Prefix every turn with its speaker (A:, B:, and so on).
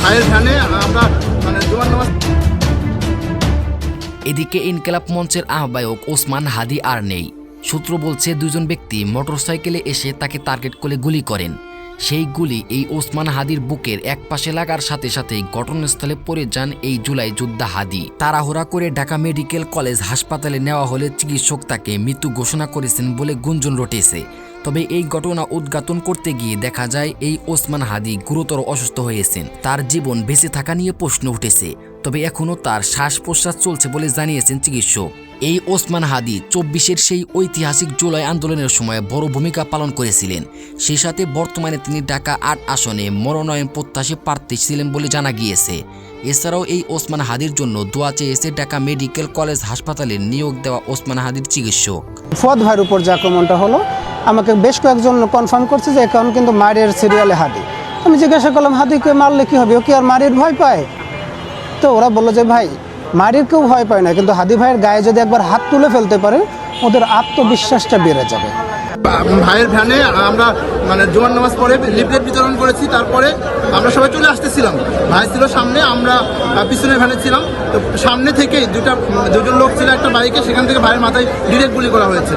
A: ভাইয়ের ভ্যানে আমরা জুমার নামাজ।
B: এদিকে ইনকিলাব মঞ্চের আহ্বায়ক ওসমান হাদি আর নেই। সূত্র বলছে দুজন ব্যক্তি মোটরসাইকেলে এসে তাকে টার্গেট করে গুলি করেন। সেই গুলি এই ওসমান হাদির বুকের এক পাশে লাগার সাথে সাথেই ঘটনাস্থলে পড়ে যান এই জুলাই যোদ্ধা হাদি। তাড়াহুড়া করে ঢাকা মেডিকেল কলেজ হাসপাতালে নেওয়া হলে চিকিৎসক তাকে মৃত্যু ঘোষণা করেছেন বলে গুঞ্জন রটেছে। তবে এই ঘটনা উদ্ঘাটন করতে গিয়ে দেখা যায় এই ওসমান হাদি গুরুতর অসুস্থ হয়েছেন। তার জীবন বেঁচে থাকা নিয়ে প্রশ্ন উঠেছে। তবে এখনও তার শ্বাস প্রশ্বাস চলছে বলে জানিয়েছেন চিকিৎসক। এই ওসমান হাদি ২৪-এর সেই ঐতিহাসিক জুলাই আন্দোলনের সময় বড় ভূমিকা পালন করেছিলেন। সেই সাথে বর্তমানে তিনি ঢাকা ৮ আসনে মনোনয়ন প্রত্যাশী প্রার্থী ছিলেন বলে জানা গিয়েছে। এছাড়াও এই ওসমান হাদির জন্য দোয়া চেয়েছে ঢাকা মেডিকেল কলেজ হাসপাতালে নিয়োগ দেওয়া ওসমান হাদির চিকিৎসক।
C: ফুয়াদ ভাইয়ের উপর যে আক্রমণটা হলো, আমাকে বেশ কয়েকজন কনফার্ম করছে যে এখন কিন্তু মারের সিরিয়ালে হাদি। আমি জিজ্ঞাসা করলাম, হাদিকে মারলে কি হবে, ও কি আর মারির ভয় পায়? তো ওরা বললো যে ভাই, মারির কেউ ভয় পায় না, কিন্তু হাদি ভাইয়ের গায়ে যদি একবার হাত তুলে ফেলতে পারে ওদের আত্মবিশ্বাসটা বেড়ে যাবে।
A: ভাইয়ের ভ্যানে আমরা জুমার নামাজ পড়ে লিফলেট বিতরণ করেছি। তারপরে আমরা সবাই চলে আসতেছিলাম, ভাই ছিল সামনে, আমরা পিছনের ভ্যানে ছিলাম। তো সামনে থেকেই দুজন লোক ছিল একটা বাইকে, সেখান থেকে ভাইয়ের মাথায় ডিরেক্ট গুলি করা হয়েছে।